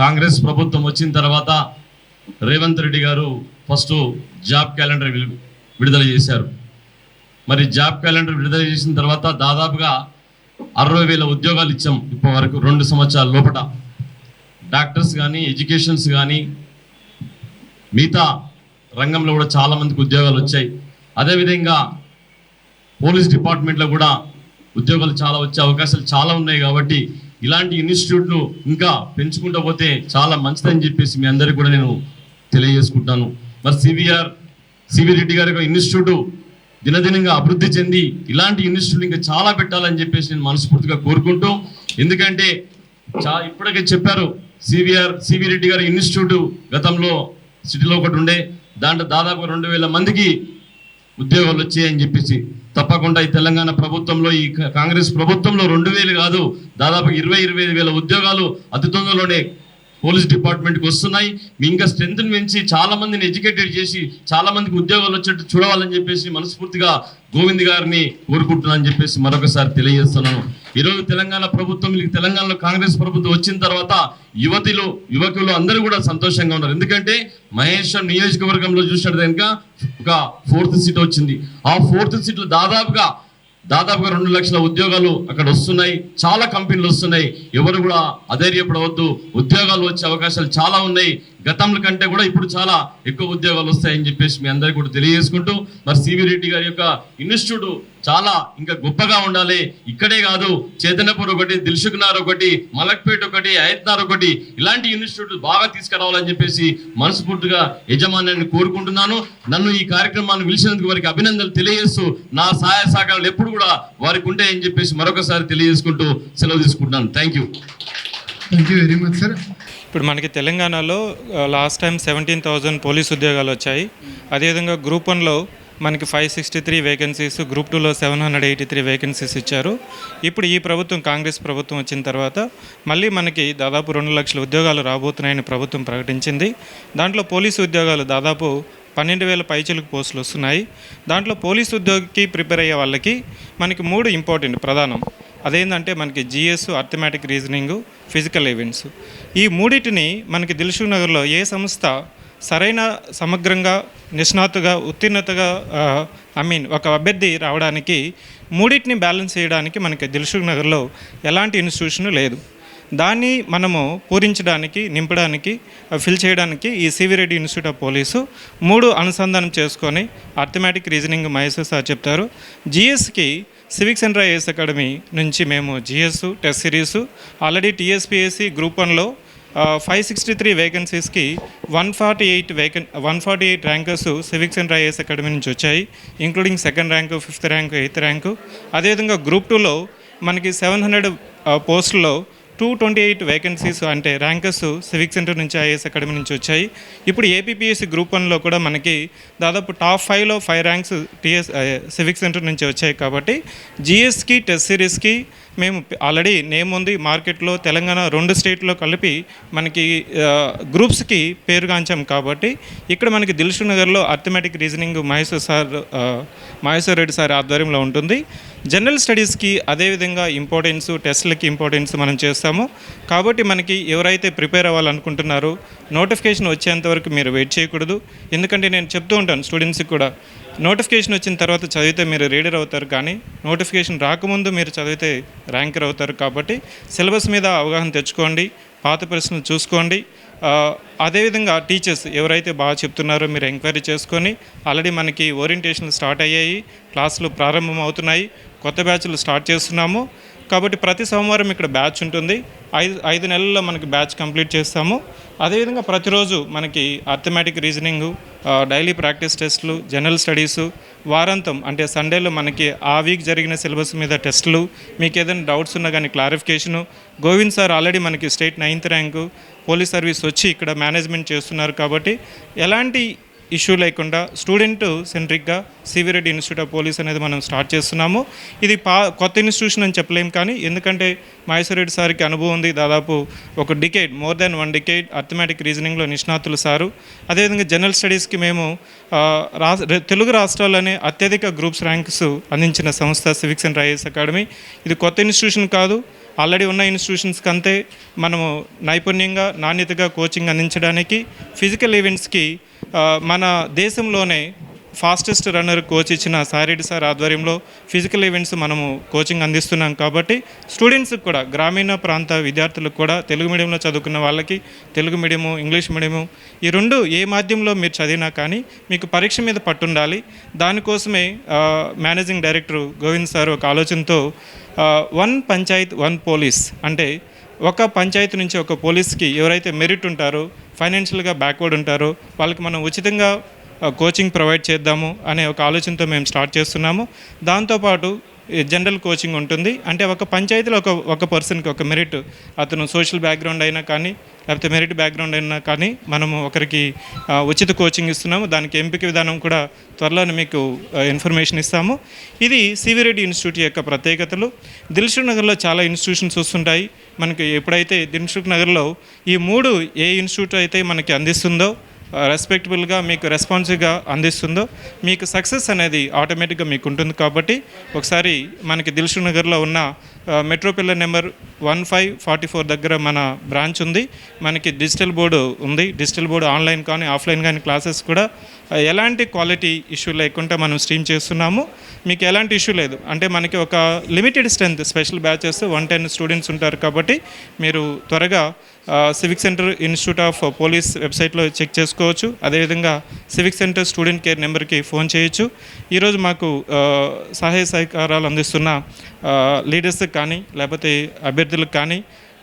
కాంగ్రెస్ ప్రభుత్వం వచ్చిన తర్వాత రేవంత్ రెడ్డి గారు ఫస్ట్ జాబ్ క్యాలెండర్ విడుదల చేశారు. మరి జాబ్ క్యాలెండర్ విడుదల చేసిన తర్వాత దాదాపుగా 60,000 ఉద్యోగాలు ఇచ్చాం ఇప్పటి వరకు 2 సంవత్సరాల లోపల. డాక్టర్స్ కానీ, ఎడ్యుకేషన్స్ కానీ, మిగతా రంగంలో కూడా చాలామందికి ఉద్యోగాలు వచ్చాయి. అదేవిధంగా పోలీస్ డిపార్ట్మెంట్లో కూడా ఉద్యోగాలు చాలా వచ్చే అవకాశాలు చాలా ఉన్నాయి. కాబట్టి ఇలాంటి ఇన్స్టిట్యూట్ను ఇంకా పెంచుకుంటూ పోతే చాలా మంచిదని చెప్పేసి మీ అందరికీ కూడా నేను తెలియజేసుకుంటాను. మరి సివి రెడ్డి గారి ఇన్స్టిట్యూట్ దినదినంగా అభివృద్ధి చెంది ఇలాంటి ఇన్స్టిట్యూట్ ఇంకా చాలా పెట్టాలని చెప్పేసి నేను మనస్ఫూర్తిగా కోరుకుంటూ, ఎందుకంటే ఇప్పటికే చెప్పారు, సివి రెడ్డి గారి ఇన్స్టిట్యూట్ గతంలో సిటీలో ఒకటి ఉండే, దాంట్లో దాదాపు 2,000 మందికి ఉద్యోగాలు వచ్చాయని చెప్పేసి. తప్పకుండా ఈ తెలంగాణ ప్రభుత్వంలో, ఈ కాంగ్రెస్ ప్రభుత్వంలో 2,000 కాదు, దాదాపు 25,000 ఉద్యోగాలు అతి తొందరలోనే పోలీస్ డిపార్ట్మెంట్కి వస్తున్నాయి. మీ ఇంకా స్ట్రెంత్ని పెంచి చాలా మందిని ఎడ్యుకేటెడ్ చేసి చాలా మందికి ఉద్యోగాలు వచ్చేట్టు చూడవాలని చెప్పేసి మనస్ఫూర్తిగా గోవింద్ గారిని కోరుకుంటున్నానని చెప్పేసి మరొకసారి తెలియజేస్తున్నాను. ఈరోజు తెలంగాణ ప్రభుత్వం, తెలంగాణలో కాంగ్రెస్ ప్రభుత్వం వచ్చిన తర్వాత యువకులు అందరూ కూడా సంతోషంగా ఉన్నారు. ఎందుకంటే మహేశ్వరం నియోజకవర్గంలో చూసినట్టు కనుక ఒక 4th సీట్ వచ్చింది. ఆ 4th సీట్లు దాదాపుగా 2 లక్షల ఉద్యోగాలు అక్కడ వస్తున్నాయి. చాలా కంపెనీలు వస్తున్నాయి. ఎవరు కూడా అధైర్యపడవద్దు, ఉద్యోగాలు వచ్చే అవకాశాలు చాలా ఉన్నాయి. గతంలో కంటే కూడా ఇప్పుడు చాలా ఎక్కువ ఉద్యోగాలు వస్తాయని చెప్పేసి మీ అందరికీ కూడా తెలియజేసుకుంటూ, మరి సివి రెడ్డి గారి యొక్క ఇన్స్టిట్యూట్ చాలా ఇంకా గొప్పగా ఉండాలి. ఇక్కడే కాదు, చైతన్యపూర్ ఒకటి, దిల్సుఖ్నగర్ ఒకటి, మలక్పేట్ ఒకటి, అయత్నార్ ఒకటి, ఇలాంటి ఇన్స్టిట్యూట్ బాగా తీసుకురావాలని చెప్పేసి మనస్ఫూర్తిగా యజమాన్యాన్ని కోరుకుంటున్నాను. నన్ను ఈ కార్యక్రమాన్ని పిలిచినందుకు వారికి అభినందనలు తెలియజేస్తూ, నా సహాయ సహకారాలు ఎప్పుడు కూడా వారికి ఉంటాయని చెప్పేసి మరొకసారి తెలియజేసుకుంటూ సెలవు తీసుకుంటున్నాను. Thank you very much sir. ఇప్పుడు మనకి తెలంగాణలో లాస్ట్ టైం 17,000 పోలీస్ ఉద్యోగాలు వచ్చాయి. అదేవిధంగా గ్రూప్ 1లో మనకి 563 వేకెన్సీస్, గ్రూప్ 2లో 783 వేకెన్సీస్ ఇచ్చారు. ఇప్పుడు ఈ ప్రభుత్వం, కాంగ్రెస్ ప్రభుత్వం వచ్చిన తర్వాత మళ్ళీ మనకి దాదాపు 2 లక్షల ఉద్యోగాలు రాబోతున్నాయని ప్రభుత్వం ప్రకటించింది. దాంట్లో పోలీసు ఉద్యోగాలు దాదాపు 12,000 పైచిలకు పోస్టులు వస్తున్నాయి. దాంట్లో పోలీసు ఉద్యోగికి ప్రిపేర్ అయ్యే వాళ్ళకి మనకి 3 ఇంపార్టెంట్ ప్రధానం. అదేంటంటే మనకి GS, arithmetic reasoning, physical events. ఈ మూడింటిని మనకి దిల్సుఖ్నగర్లో ఏ సంస్థ సరైన సమగ్రంగా నిష్ణాతుగా ఉత్తీర్ణతగా ఒక అభ్యర్థి రావడానికి మూడింటిని బ్యాలెన్స్ చేయడానికి మనకి దిల్సుఖ్నగర్లో ఎలాంటి ఇన్స్టిట్యూషన్ లేదు. దాన్ని మనము పూరించడానికి, నింపడానికి, ఫిల్ చేయడానికి ఈ CV Reddy institute of police 3 అనుసంధానం చేసుకొని అర్థమెటిక్ రీజనింగ్ మహేశ్వర్ సార్ చెప్తారు. జిఎస్కి సివిక్ సెంటర్ ఐఏఎస్ అకాడమీ నుంచి మేము GS test series already TSPSC group 1లో 563 వేకెన్సీస్కి 148 rankers civic centre IAS academy నుంచి వచ్చాయి, including 2nd rank, 5th rank, 8th rank. అదేవిధంగా గ్రూప్ 2లో మనకి 700 పోస్టుల్లో 228 వేకెన్సీస్ అంటే ర్యాంకర్స్ సివిక్ సెంటర్ నుంచి ఐఏఎస్ అకాడమీ నుంచి వచ్చాయి. ఇప్పుడు ఏపీపీఎస్సీ గ్రూప్ 1లో కూడా మనకి దాదాపు టాప్ 5లో 5 ర్యాంక్స్ సివిక్ సెంటర్ నుంచి వచ్చాయి. కాబట్టి జిఎస్కి, టెస్ట్ సిరీస్కి మేము ఆల్రెడీ నేమ్ ఉంది మార్కెట్లో. తెలంగాణ 2 స్టేట్లో కలిపి మనకి గ్రూప్స్కి పేరుగాంచాం. కాబట్టి ఇక్కడ మనకి దిల్సుఖ్నగర్లో arithmetic reasoning Maheshwar Reddy sir ఆధ్వర్యంలో ఉంటుంది. జనరల్ స్టడీస్కి అదేవిధంగా ఇంపార్టెన్స్, టెస్ట్లకి ఇంపార్టెన్స్ మనం చేస్తాము. కాబట్టి మనకి ఎవరైతే ప్రిపేర్ అవ్వాలనుకుంటున్నారో నోటిఫికేషన్ వచ్చేంత వరకు మీరు వెయిట్ చేయకూడదు. ఎందుకంటే నేను చెప్తూ ఉంటాను స్టూడెంట్స్కి కూడా, నోటిఫికేషన్ వచ్చిన తర్వాత చదివితే మీరు రీడర్ అవుతారు, కానీ నోటిఫికేషన్ రాకముందు మీరు చదివితే ర్యాంకర్ అవుతారు. కాబట్టి సిలబస్ మీద అవగాహన తెచ్చుకోండి, పాత ప్రశ్నలు చూసుకోండి. అదేవిధంగా టీచర్స్ ఎవరైతే బాగా చెప్తున్నారో మీరు ఎంక్వైరీ చేసుకొని, ఆల్రెడీ మనకి ఓరియంటేషన్లు స్టార్ట్ అయ్యాయి, క్లాసులు ప్రారంభం అవుతున్నాయి, కొత్త బ్యాచ్లు స్టార్ట్ చేస్తున్నాము. కాబట్టి ప్రతి సోమవారం ఇక్కడ బ్యాచ్ ఉంటుంది. 5 నెలల్లో మనకి బ్యాచ్ కంప్లీట్ చేస్తాము. అదేవిధంగా ప్రతిరోజు మనకి అర్థమెటిక్ రీజనింగు, డైలీ ప్రాక్టీస్ టెస్టులు, జనరల్ స్టడీసు, వారాంతం అంటే సండేలో మనకి ఆ వీక్ జరిగిన సిలబస్ మీద టెస్టులు, మీకు ఏదైనా డౌట్స్ ఉన్నా కానీ క్లారిఫికేషను. గోవింద్ సార్ ఆల్రెడీ మనకి state 9th rank police service వచ్చి ఇక్కడ మేనేజ్మెంట్ చేస్తున్నారు. కాబట్టి ఎలాంటి ఇష్యూ లేకుండా స్టూడెంట్ సెంట్రిక్గా CV Reddy institute of police అనేది మనం స్టార్ట్ చేస్తున్నాము. ఇది కొత్త ఇన్స్టిట్యూషన్ అని చెప్పలేం, కానీ ఎందుకంటే మహేశ్వర్ రెడ్డి సార్కి అనుభవం ఉంది. దాదాపు ఒక decade, more than 1 decade arithmetic రీజనింగ్లో నిష్ణాతులు సారు. అదేవిధంగా జనరల్ స్టడీస్కి మేము తెలుగు రాష్ట్రాల్లోనే అత్యధిక గ్రూప్స్ ర్యాంక్స్ అందించిన సంస్థ సివిక్స్ అండ్ ఐఏఎస్ అకాడమీ. ఇది కొత్త ఇన్స్టిట్యూషన్ కాదు, ఆల్రెడీ ఉన్న ఇన్స్టిట్యూషన్స్కి అంతే మనము నైపుణ్యంగా నాణ్యతగా కోచింగ్ అందించడానికి ఫిజికల్ ఈవెంట్స్కి మన దేశంలోనే ఫాస్టెస్ట్ రన్నర్ కోచ్ ఇచ్చిన సాయిరెడ్డి సార్ ఆధ్వర్యంలో ఫిజికల్ ఈవెంట్స్ మనము కోచింగ్ అందిస్తున్నాం. కాబట్టి స్టూడెంట్స్కి కూడా, గ్రామీణ ప్రాంత విద్యార్థులకు కూడా, తెలుగు మీడియంలో చదువుకున్న వాళ్ళకి తెలుగు మీడియము, ఇంగ్లీష్ మీడియము ఈ రెండు ఏ మాధ్యమంలో మీరు చదివినా కానీ మీకు పరీక్ష మీద పట్టుండాలి. దానికోసమే మేనేజింగ్ డైరెక్టర్ గోవింద్ సార్ ఒక ఆలోచనతో 1 పంచాయత్ 1 పోలీస్ అంటే ఒక పంచాయతీ నుంచి ఒక పోలీస్కి ఎవరైతే మెరిట్ ఉంటారో, ఫైనాన్షియల్గా బ్యాక్వర్డ్ ఉంటారో వాళ్ళకి మనం ఉచితంగా కోచింగ్ ప్రొవైడ్ చేద్దాము అనే ఒక ఆలోచనతో మేము స్టార్ట్ చేస్తున్నాము. దాంతోపాటు జనరల్ కోచింగ్ ఉంటుంది. అంటే ఒక పంచాయతీలో ఒక పర్సన్కి ఒక మెరిట్, అతను సోషల్ బ్యాక్గ్రౌండ్ అయినా కానీ లేకపోతే మెరిట్ బ్యాక్గ్రౌండ్ అయినా కానీ మనము ఒకరికి ఉచిత కోచింగ్ ఇస్తున్నాము. దానికి ఎంపిక విధానం కూడా త్వరలోనే మీకు ఇన్ఫర్మేషన్ ఇస్తాము. ఇది సివి రెడ్డి ఇన్స్టిట్యూట్ యొక్క ప్రత్యేకతలు. దిల్సుఖ్ నగర్లో చాలా ఇన్స్టిట్యూషన్స్ వస్తుంటాయి. మనకి ఎప్పుడైతే దిల్సుఖ్ నగర్లో ఈ 3 ఏ ఇన్స్టిట్యూట్ అయితే మనకి అందిస్తుందో, రెస్పెక్టబుల్గా మీకు రెస్పాన్సివ్గా అందిస్తుందో, మీకు సక్సెస్ అనేది ఆటోమేటిక్గా మీకు ఉంటుంది. కాబట్టి ఒకసారి మనకి దిల్సుఖ్ నగర్లో ఉన్న మెట్రో పిల్లర్ నెంబర్ 1544 దగ్గర మన బ్రాంచ్ ఉంది. మనకి డిజిటల్ బోర్డు ఉంది. డిజిటల్ బోర్డు ఆన్లైన్ కానీ ఆఫ్లైన్ కానీ క్లాసెస్ కూడా ఎలాంటి క్వాలిటీ ఇష్యూ లేకుండా మనం స్ట్రీమ్ చేస్తున్నాము. మీకు ఎలాంటి ఇష్యూ లేదు. అంటే మనకి ఒక limited strength special batches 110 students ఉంటారు. కాబట్టి మీరు త్వరగా civic centre institute of police వెబ్సైట్లో చెక్ చేసుకోవచ్చు. అదేవిధంగా సివిక్ సెంటర్ స్టూడెంట్ కేర్ నెంబర్కి ఫోన్ చేయొచ్చు. ఈరోజు మాకు సహాయ సహకారాలు అందిస్తున్న లీడర్స్కి కానీ లేకపోతే అభ్యర్థులకు కానీ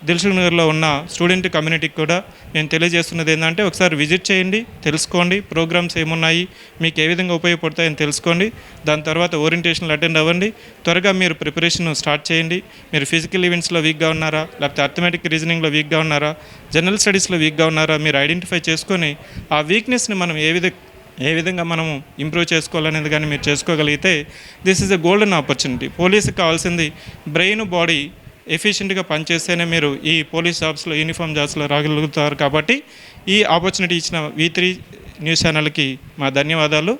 దిల్సుఖ్ నగర్లో ఉన్న స్టూడెంట్ కమ్యూనిటీకి కూడా నేను తెలియజేస్తున్నది ఏంటంటే ఒకసారి విజిట్ చేయండి, తెలుసుకోండి, ప్రోగ్రామ్స్ ఏమున్నాయి, మీకు ఏ విధంగా ఉపయోగపడతాయని తెలుసుకోండి. దాని తర్వాత ఓరియంటేషన్లు అటెండ్ అవ్వండి. త్వరగా మీరు ప్రిపరేషన్ స్టార్ట్ చేయండి. మీరు ఫిజికల్ ఈవెంట్స్లో వీక్గా ఉన్నారా, లేకపోతే అర్థమెటిక్ రీజనింగ్లో వీక్గా ఉన్నారా, జనరల్ స్టడీస్లో వీక్గా ఉన్నారా, మీరు ఐడెంటిఫై చేసుకొని ఆ వీక్నెస్ని మనం ఏ విధంగా మనము ఇంప్రూవ్ చేసుకోవాలనేది కానీ మీరు చేసుకోగలిగితే this is a golden opportunity. పోలీసుకి కావాల్సింది బ్రెయిన్, బాడీ ఎఫిషియెంట్గా పనిచేస్తేనే మీరు ఈ పోలీస్ జాబ్స్లో, యూనిఫామ్ జాబ్స్లో రాగలుగుతారు. కాబట్టి ఈ ఆపర్చునిటీ ఇచ్చిన V3 న్యూస్ ఛానల్కి మా ధన్యవాదాలు.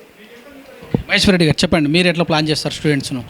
మహేశ్వర్ రెడ్డి గారు చెప్పండి, మీరు ఎట్లా ప్లాన్ చేస్తారు స్టూడెంట్స్ను?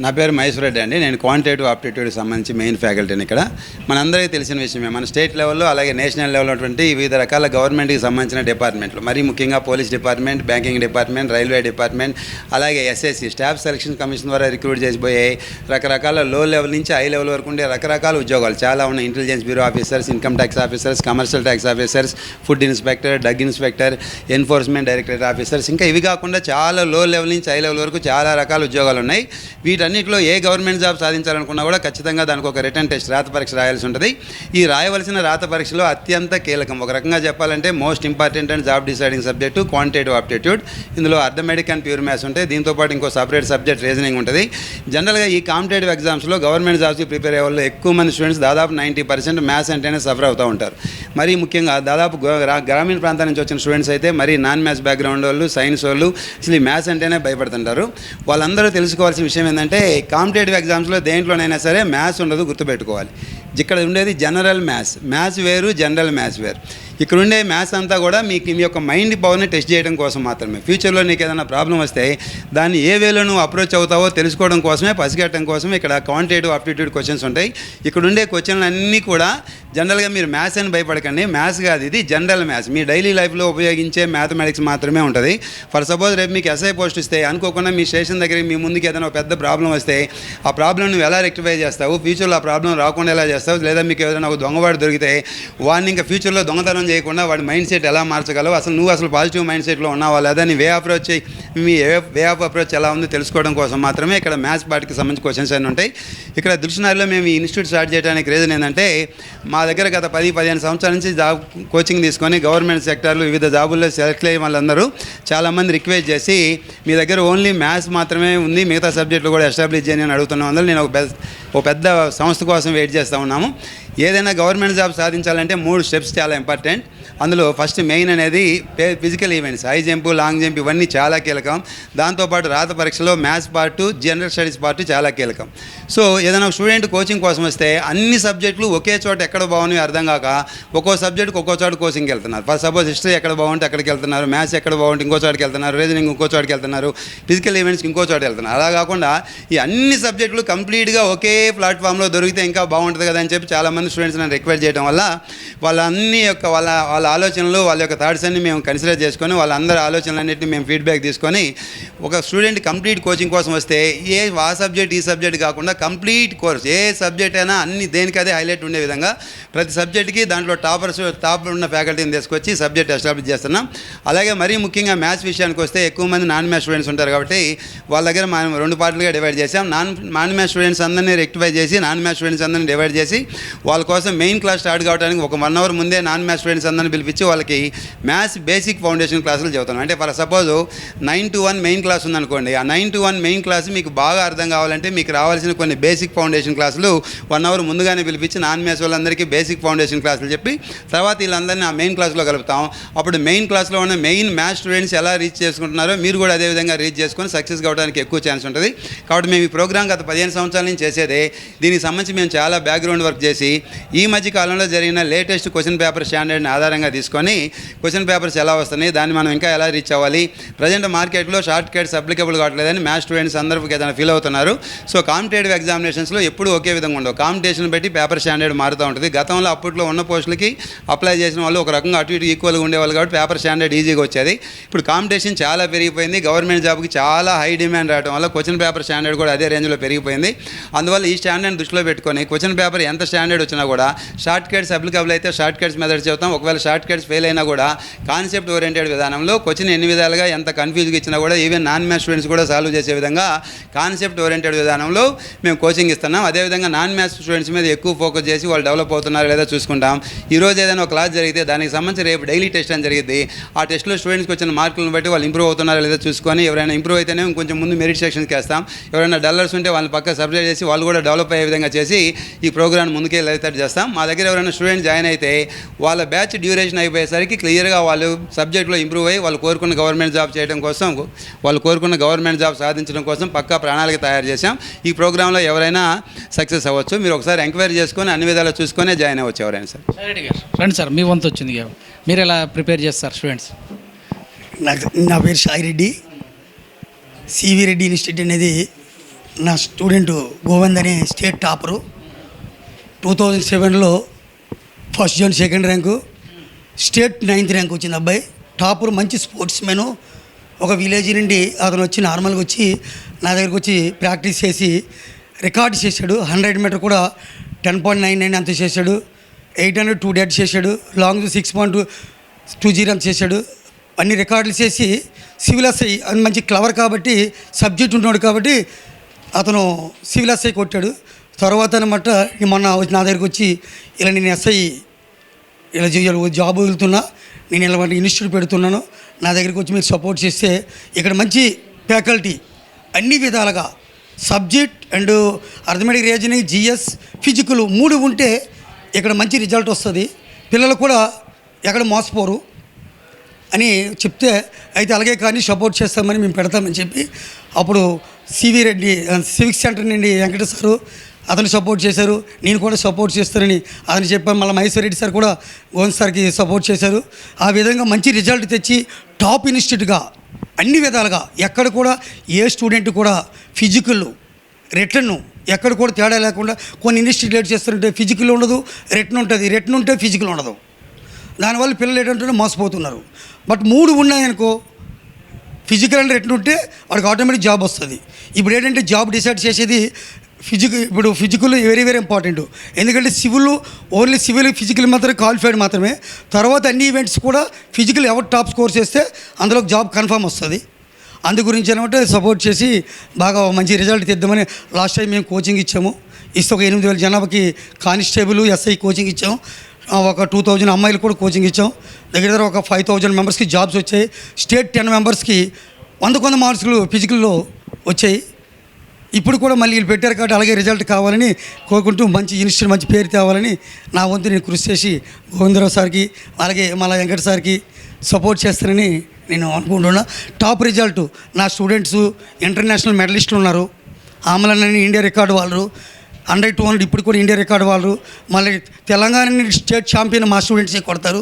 నా పేరు మహేశ్వర్ రెడ్డి అండి. నేను క్వాంటిటేటివ్ ఆప్టిట్యూడ్కి సంబంధించి మెయిన్ ఫ్యాకల్టీని ఇక్కడ. మనందరికీ తెలిసిన విషయమే, మన స్టేట్ లెవెల్లో అలాగే నేషనల్ లెవెల్లో ఉన్నటువంటి వివిధ రకాల గవర్నమెంట్కి సంబంధించిన డిపార్ట్మెంట్లు, మరీ ముఖ్యంగా police department, banking department, railway department, అలాగే SSC స్టాఫ్ సెలక్షన్ కమిషన్ ద్వారా రిక్రూట్ చేసిపోయే రకరకాల లో లెవెల్ నుంచి హై లెవెల్ వరకు ఉండే రకరకాల ఉద్యోగాలు చాలా ఉన్నాయి. Intelligence bureau officers, income tax officers, commercial tax officers, food inspector, drug inspector, enforcement directorate officers, ఇంకా ఇవి కాకుండా చాలా లో లెవెల్ నుంచి హై లెవెల్ వరకు చాలా రకాల ఉద్యోగాలు ఉన్నాయి. వీటన్నిటిలో ఏ గవర్నమెంట్ జాబ్ సాధించాలనుకున్నా కూడా ఖచ్చితంగా దానికి ఒక రిటర్న్ టెస్ట్, రాత పరీక్ష రాయాల్సి ఉంటుంది. ఈ రాయవలసిన రాత పరీక్షలో అత్యంత కీలకం, ఒక రకంగా చెప్పాలంటే most important and job deciding subject quantitative aptitude. ఇందులో అర్థమెటిక్ అండ్ ప్యూర్ మ్యాథ్స్ ఉంటాయి. దీంతోపాటు ఇంకో సపరేట్ సబ్జెక్ట్ రీజనింగ్ ఉంటుంది. జనరల్గా ఈ కాంపిటేటివ్ ఎగ్జామ్స్లో గవర్నమెంట్ జాబ్స్కి ప్రిపేర్ అయ్యే వాళ్ళు ఎక్కువ మంది స్టూడెంట్స్, దాదాపు 90% మ్యాథ్స్ అంటేనే సఫర్ అవుతూ ఉంటారు. మరీ ముఖ్యంగా దాదాపు గ్రామీణ ప్రాంతాల నుంచి వచ్చిన స్టూడెంట్స్ అయితే మరీ నాన్ మ్యాథ్స్ బ్యాక్గ్రౌండ్ వాళ్ళు, సైన్స్ వాళ్ళు అసలు ఈ మ్యాథ్స్ అంటేనే భయపడుతుంటారు. వాళ్ళందరూ తెలుసుకోవాల్సిన విషయం ఏంటంటే కాంపిటేటివ్ ఎగ్జామ్స్లో దేంట్లోనైనా సరే మ్యాథ్స్ ఉండదు, గుర్తుపెట్టుకోవాలి. ఇక్కడ ఉండేది జనరల్ మ్యాథ్స్. మ్యాథ్స్ వేరు, జనరల్ మ్యాథ్స్ వేరు. ఇక్కడ ఉండే మ్యాథ్స్ అంతా కూడా మీకు మీ యొక్క మైండ్ పవర్ని టెస్ట్ చేయడం కోసం మాత్రమే. ఫ్యూచర్లో నీకు ఏదైనా ప్రాబ్లం వస్తే దాన్ని ఏ వేలో నువ్వు అప్రోచ్ అవుతావో తెలుసుకోవడం కోసమే, పసిగట్టడం కోసం ఇక్కడ క్వాంటిటేటివ్ ఆప్టిట్యూడ్ క్వశ్చన్స్ ఉంటాయి. ఇక్కడ ఉండే క్వశ్చన్లు అన్నీ కూడా జనరల్గా మీరు మ్యాథ్స్ అని భయపడకండి, మ్యాథ్స్ కాదు, ఇది జనరల్ మ్యాథ్స్. మీ డైలీ లైఫ్లో ఉపయోగించే మ్యాథమెటిక్స్ మాత్రమే ఉంటుంది. ఫర్ సపోజ్ రేపు మీకు SI పోస్ట్ ఇస్తే అనుకోకుండా మీ స్టేషన్ దగ్గర మీ ముందుకు ఏదైనా పెద్ద ప్రాబ్లం వస్తే ఆ ప్రాబ్లం నువ్వు ఎలా రెక్టిఫై చేస్తావు, ఫ్యూచర్లో ఆ ప్రాబ్లం రాకుండా ఎలా చేస్తావు చేస్తావు, లేదా మీకు ఏదైనా ఒక దొంగవాడు దొరికితే వాడిని ఇంకా ఫ్యూచర్లో దొంగతనం చేయకుండా వాడి మైండ్ సెట్ ఎలా మార్చగలవు, అసలు నువ్వు అసలు పాజిటివ్ మైండ్ సెట్లో ఉన్నావా లేదా, నీ వే ఆఫ్ అప్రోచ్ ఎలా ఉందో తెలుసుకోవడం కోసం మాత్రమే ఇక్కడ మ్యాథ్స్ పార్ట్కి సంబంధించి క్వశ్చన్స్ అన్నీ ఉంటాయి. ఇక్కడ దృష్టినారిలో మేము ఈ ఇన్స్టిట్యూట్ స్టార్ట్ చేయడానికి రీజన్ ఏంటంటే, మా దగ్గర గత 10-15 సంవత్సరాల నుంచి జాబ్ కోచింగ్ తీసుకొని గవర్నమెంట్ సెక్టార్లు వివిధ జాబుల్లో సెలెక్ట్ అయ్యే వాళ్ళందరూ చాలామంది రిక్వెస్ట్ చేసి మీ దగ్గర ఓన్లీ మ్యాథ్స్ మాత్రమే ఉంది, మిగతా సబ్జెక్టులు కూడా ఎస్టాబ్లిష్ చేయని అని అడుగుతున్నాం. అందులో నేను ఒక పెద్ద సంస్థ కోసం వెయిట్ చేస్తూ ఉన్నాము. ఏదైనా గవర్నమెంట్ జాబ్ సాధించాలంటే 3 స్టెప్స్ చాలా ఇంపార్టెంట్. అందులో ఫస్ట్ మెయిన్ అనేది physical events, high jump, long jump ఇవన్నీ చాలా కీలకం. దాంతోపాటు రాత పరీక్షలో maths part, general studies part చాలా కీలకం. సో ఏదైనా స్టూడెంట్ కోచింగ్ కోసం వస్తే అన్ని సబ్జెక్టులు ఒకే చోట ఎక్కడ బాగున్నాయో అర్థం కాక ఒక్కో సబ్జెక్టుకి ఒక్కో చోట కోచింగ్కి వెళ్తున్నారు. ఫర్ సపోజ్ హిస్టరీ ఎక్కడ బాగుంటే అక్కడికి వెళ్తున్నారు, మ్యాథ్స్ ఎక్కడ బాగుంటే ఇంకో చోటుకి వెళ్తున్నారు, రీజనింగ్ ఇంకో చోటుకి వెళ్తున్నారు, ఫిజికల్ ఈవెంట్స్కి ఇంకో చోట వెళ్తున్నారు. అలా కాకుండా ఈ అన్ని సబ్జెక్టులు కంప్లీట్గా ఒకే ప్లాట్ఫామ్లో దొరికితే ఇంకా బాగుంటుంది కదా అని చెప్పి చాలామంది స్టూడెంట్స్ నన్ను రిక్వెస్ట్ చేయడం వల్ల వాళ్ళ ఆలోచనలు, వాళ్ళ యొక్క థాట్స్ అన్ని మేము కన్సిడర్ చేసుకొని వాళ్ళందరి ఆలోచనలన్నింటినీ మేము ఫీడ్బ్యాక్ తీసుకొని ఒక స్టూడెంట్ కంప్లీట్ కోచింగ్ కోసం వస్తే ఆ సబ్జెక్ట్ ఈ సబ్జెక్ట్ కాకుండా కంప్లీట్ కోర్స్ ఏ సబ్జెక్ట్ అయినా అన్ని దేనికదే హైలైట్ ఉండే విధంగా ప్రతి సబ్జెక్ట్కి దాంట్లో టాప్ ఉన్న ఫ్యాకల్టీని తీసుకొచ్చి సబ్జెక్ట్ ఎస్టాబ్లిష్ చేస్తున్నాం. అలాగే మరీ ముఖ్యంగా మ్యాథ్స్ విషయానికి వస్తే ఎక్కువ మంది నాన్ మ్యాథ్స్ స్టూడెంట్స్ ఉంటారు కాబట్టి వాళ్ళ దగ్గర మనం 2 పార్ట్లుగా డివైడ్ చేసాం. నాన్ మ్యాథ్స్ స్టూడెంట్స్ అందరినీ రెక్టిఫై చేసి నాన్ మ్యాథ్స్ స్టూడెంట్స్ అందరినీ డివైడ్ చేసి వాళ్ళ కోసం మెయిన్ క్లాస్ స్టార్ట్ కావడానికి ఒక 1 అవర్ ముందే నాన్ మ్యాథ్స్ స్టూడెంట్స్ అందరినీ పిలిపించి వాళ్ళకి మ్యాథ్స్ బేసిక్ ఫౌండేషన్ క్లాసులు చెబుతున్నాం. అంటే for suppose 9 to 1 main class ఉందనుకోండి, ఆ 9 to 1 మెయిన్ క్లాస్ మీకు బాగా అర్థం కావాలంటే మీకు రావాల్సిన కొన్ని బేసిక్ ఫౌండేషన్ క్లాసులు 1 అవర్ ముందుగానే పిలిపించి నాన్ మ్యాథ్స్ వాళ్ళందరికీ బేసిక్ ఫౌండేషన్ క్లాసులు చెప్పి తర్వాత వీళ్ళందరినీ ఆ మెయిన్ క్లాస్లో కలుపుతాం. అప్పుడు మెయిన్ క్లాస్లో ఉన్న మెయిన్ మ్యాథ్స్ స్టూడెంట్స్ ఎలా రీచ్ చేసుకుంటున్నారో మీరు కూడా అదేవిధంగా రీచ్ చేసుకొని సక్సెస్ కావడానికి ఎక్కువ ఛాన్స్ ఉంటుంది. కాబట్టి మేము ఈ ప్రోగ్రామ్ గత 15 సంవత్సరాల నుంచి చేసేదే. దీనికి సంబంధించి మేము చాలా బ్యాక్గ్రౌండ్ వర్క్ చేసి ఈ మధ్య కాలంలో జరిగిన లేటెస్ట్ క్వశ్చన్ పేపర్ స్టాండర్డ్ని ఆధారంగా తీసుకొని క్వశ్చన్ పేపర్స్ ఎలా వస్తున్నాయి, దాన్ని మనం ఇంకా ఎలా రీచ్ అవ్వాలి, ప్రజెంట్ మార్కెట్లో షార్ట్ కట్స్ అప్లికబుల్ కావట్లేదని మ్యాథ్స్ స్టూడెంట్స్ అందరికీ ఏదైనా ఫీల్ అవుతున్నారు. సో కాంపిటేటివ్ ఎగ్జామినేషన్స్లో ఎప్పుడు ఒకే విధంగా ఉండవు, కాంపిటీషన్ బట్టి పేపర్ స్టాండర్డ్ మారుతూ ఉంటుంది. గతంలో అప్పట్లో ఉన్న పోస్టులకి అప్లై చేసిన వాళ్ళు ఒక రకంగా అటు ఇటు ఈక్వల్గా ఉండేవాళ్ళు కాబట్టి పేపర్ స్టాండర్డ్ ఈజీగా వచ్చేది. ఇప్పుడు కాంపిటీషన్ చాలా పెరిగిపోయింది, గవర్నమెంట్ జాబ్కి చాలా హై డిమాండ్ రావడం వల్ల క్వశ్చన్ పేపర్ స్టాండర్డ్ కూడా అదే రేంజ్లో పెరిగిపోయింది. అందువల్ల ఈ స్టాండర్డ్ దృష్టిలో పెట్టుకొని క్వశ్చన్ పేపర్ ఎంత స్టాండర్డ్ వచ్చినా కూడా షార్ట్ కట్స్ అప్లికబుల్ అయితే షార్ట్ కట్స్ మెథడ్స్ చెబుతాం. ఒకవేళ షార్ట్ కట్స్ ఫెయిల్ అయినా కూడా కాన్సెప్ట్ ఓరియంటెడ్ విధానంలో క్వశ్చన్ ఎన్ని విధాలుగా ఎంత కన్ఫ్యూజ్గా ఇచ్చినా కూడా ఈవెన్ నాన్ మ్యాథ్స్ స్టూడెంట్స్ కూడా సాల్వ్ చేసే విధంగా కాన్సెప్ట్ ఓరియంటెడ్ విధానంలో మేము కోచింగ్ ఇస్తున్నాం. అదేవిధంగా నాన్ మ్యాథ్స్ స్టూడెంట్స్ మీద ఎక్కువ ఫోకస్ చేసి వాళ్ళు డెవలప్ అవుతున్నారో లేదా చూసుకుంటాం. ఈరోజు ఏదైనా ఒక క్లాస్ జరిగితే దానికి సంబంధించి రేపు డైలీ టెస్ట్ అని జరిగింది. ఆ టెస్ట్లో స్టూడెంట్స్కి వచ్చిన మార్కులను బట్టి వాళ్ళు ఇంప్రూవ్ అవుతున్నారో లేదా చూసుకొని ఎవరైనా ఇంప్రూవ్ అయితేనే కొంచెం ముందు మెరిట్ సెక్షన్స్కి వేస్తాం. ఎవరైనా డల్లర్స్ ఉంటే వాళ్ళని పక్క సబ్జెక్ట్ చేసి వాళ్ళు కూడా డెవలప్ అయ్యే విధంగా చేసి ఈ ప్రోగ్రామ్ ముందుకే వెళ్ళేటట్టు చేస్తాం. మా దగ్గర ఎవరైనా స్టూడెంట్ జాయిన్ అయితే వాళ్ళ బ్యాచ్ డ్యూరేషన్ అయిపోయేసరికి క్లియర్గా వాళ్ళు సబ్జెక్ట్లో ఇంప్రూవ్ అయ్యి వాళ్ళు కోరుకున్న గవర్నమెంట్ జాబ్ చేయడం కోసం, వాళ్ళు కోరుకున్న గవర్నమెంట్ జాబ్ సాధించడం కోసం పక్కా ప్రణాళిక తయారు చేశాం. ఈ ప్రోగ్రాంలో ఎవరైనా సక్సెస్ అవ్వచ్చు. మీరు ఒకసారి ఎంక్వైరీ చేసుకొని అన్ని విధాలు చూసుకొని జాయిన్ అవ్వచ్చు ఎవరైనా. సార్ రండి సార్, మీ వంతు వచ్చింది. మీరు ఎలా ప్రిపేర్ చేస్తారు స్టూడెంట్స్? నా పేరు సాయి రెడ్డి. సివి రెడ్డి ఇన్స్టిట్యూట్ అనేది నా స్టూడెంట్ గోవింద్ అనే స్టేట్ టాపరు. 2007లో first zone 2nd rank, state 9th rank వచ్చింది అబ్బాయి. టాపర్, మంచి స్పోర్ట్స్ మెను. ఒక విలేజ్ నుండి అతను వచ్చి నార్మల్గా వచ్చి నా దగ్గరకు వచ్చి ప్రాక్టీస్ చేసి రికార్డ్ చేశాడు. 100 మీటర్ కూడా 10.99 అంత చేశాడు. 800 2 డెడ్ చేశాడు. లాంగ్ 6.20 అంత చేశాడు. అన్ని రికార్డులు చేసి సివిల్ ఎస్ఐ అని మంచి క్లవర్ కాబట్టి సబ్జెక్ట్ ఉన్నాడు కాబట్టి అతను సివిల్ ఎస్ఐ కొట్టాడు. తర్వాత అనమాట మొన్న నా దగ్గరికి వచ్చి ఇలా నేను ఎస్ఐ ఇలా జాబ్ వదులుతున్నా, నేను ఇలా ఇన్స్టిట్యూట్ పెడుతున్నాను, నా దగ్గరికి వచ్చి మీరు సపోర్ట్ చేస్తే ఇక్కడ మంచి ఫ్యాకల్టీ అన్ని విధాలుగా subject and arithmetic, reasoning, GS, physical 3 ఉంటే ఇక్కడ మంచి రిజల్ట్ వస్తుంది. పిల్లలు కూడా ఎక్కడ మోసపోరు అని చెప్తే అయితే అలాగే కానీ సపోర్ట్ చేస్తామని మేము పెడతామని చెప్పి అప్పుడు సివి రెడ్డి సివిక్స్ సెంటర్ నుండి వెంకట సారు అతను సపోర్ట్ చేశారు. నేను కూడా సపోర్ట్ చేస్తానని అతను చెప్పాను. మళ్ళీ మహేశ్వర్ రెడ్డి సార్ కూడా గోవింద్ సార్కి సపోర్ట్ చేశారు. ఆ విధంగా మంచి రిజల్ట్ తెచ్చి టాప్ ఇన్స్టిట్యూట్గా అన్ని విధాలుగా ఎక్కడ కూడా ఏ స్టూడెంట్ కూడా ఫిజికల్ రిటర్న్ ఎక్కడ కూడా తేడా లేకుండా కొన్ని ఇన్స్టిట్యూట్ లేట్ చేస్తుంటే ఫిజికల్ ఉండదు, రిటర్న్ ఉంటుంది, రిటర్న్ ఉంటే ఫిజికల్ ఉండదు. దానివల్ల పిల్లలు ఏంటంటే మోసపోతున్నారు. బట్ 3 ఉన్నాయనుకో, ఫిజికల్ అండ్ రిటర్న్ ఉంటే వాడికి ఆటోమేటిక్ జాబ్ వస్తుంది. ఇప్పుడు ఏంటంటే జాబ్ డిసైడ్ చేసేది ఇప్పుడు ఫిజికల్ వెరీ వెరీ ఇంపార్టెంట్. ఎందుకంటే ఓన్లీ సివిల్ ఫిజికల్ మాత్రమే క్వాలిఫైడ్ మాత్రమే. తర్వాత అన్ని ఈవెంట్స్ కూడా ఫిజికల్ ఎవరు టాప్ స్కోర్ చేస్తే అందులో జాబ్ కన్ఫర్మ్ వస్తుంది. అందు గురించి అనమాట సపోర్ట్ చేసి బాగా మంచి రిజల్ట్ తెద్దామని లాస్ట్ టైం మేము కోచింగ్ ఇచ్చాము. ఇస్తే ఒక 8,000 జనాభాకి కానిస్టేబుల్ ఎస్ఐ కోచింగ్ ఇచ్చాము. ఒక 2,000 అమ్మాయిలు కూడా కోచింగ్ ఇచ్చాం. దగ్గర ఒక 5,000 మెంబర్స్కి జాబ్స్ వచ్చాయి. స్టేట్ 10 మెంబర్స్కి 100 మార్క్స్లు ఫిజికల్లో వచ్చాయి. ఇప్పుడు కూడా మళ్ళీ వీళ్ళు పెట్టారు కాబట్టి అలాగే రిజల్ట్ కావాలని కోరుకుంటూ మంచి ఇన్స్టిట్యూట్ మంచి పేరు తేవాలని నా వంతు నేను కృషి చేసి గోవిందరావు సార్కి అలాగే మళ్ళా వెంకట సార్కి సపోర్ట్ చేస్తానని నేను అనుకుంటున్నా. టాప్ రిజల్ట్ నా స్టూడెంట్స్ ఇంటర్నేషనల్ మెడలిస్టులు ఉన్నారు. ఆమలన్నీ ఇండియా రికార్డు వాళ్ళు, అండర్ 200 ఇప్పుడు కూడా ఇండియా రికార్డు వాళ్ళు. మళ్ళీ తెలంగాణ నుండి స్టేట్ ఛాంపియన్ మా స్టూడెంట్సే కొడతారు.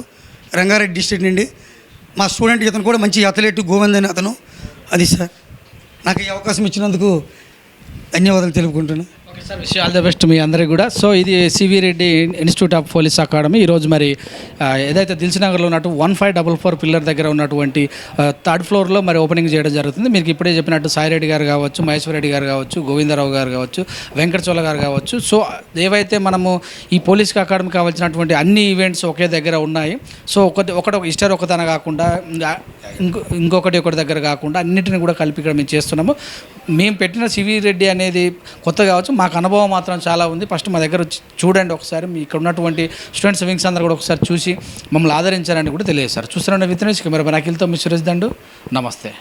రంగారెడ్డి డిస్ట్రిక్ట్ నుండి మా స్టూడెంట్ ఇతను కూడా మంచి అథ్లెట్ గోవింద్ అని అతను. అది సార్ నాకు ఈ అవకాశం ఇచ్చినందుకు ధన్యవాదాలు తెలుపుకుంటున్నాను. Okay sir, wish all the best మీ అందరికీ కూడా. సో ఇది CV Reddy institute of police academy. ఈరోజు మరి ఏదైతే దిల్సునగర్లో ఉన్నట్టు 1544 పిల్లర్ దగ్గర ఉన్నటువంటి 3rd ఫ్లోర్లో మరి ఓపెనింగ్ చేయడం జరుగుతుంది. మీకు ఇప్పుడే చెప్పినట్టు సాయిరెడ్డి గారు కావచ్చు, మహేశ్వర రెడ్డి గారు కావచ్చు, గోవిందరావు గారు కావచ్చు, వెంకటచోళ గారు కావచ్చు. సో ఏవైతే మనము ఈ పోలీస్ అకాడమీ కావాల్సినటువంటి అన్ని ఈవెంట్స్ ఒకే దగ్గర ఉన్నాయి. సో ఒకటి ఇస్టర్ ఒకతన కాకుండా ఇంకొకటి దగ్గర కాకుండా అన్నింటిని కూడా కలిపి ఇక్కడ మేము చేస్తున్నాము. మేము పెట్టిన సివి రెడ్డి అనేది కొత్త కావచ్చు, మాకు అనుభవం మాత్రం చాలా ఉంది. ఫస్ట్ మా దగ్గర వచ్చి చూడండి ఒకసారి, మీ ఇక్కడ ఉన్నటువంటి స్టూడెంట్స్ వింగ్స్ అందరూ కూడా ఒకసారి చూసి మమ్మల్ని ఆదరించారని కూడా తెలియజేస్తారు. చూస్తున్నాను విత్ కెమెరా అఖిల్తో మీ సురేష్ దండు. నమస్తే.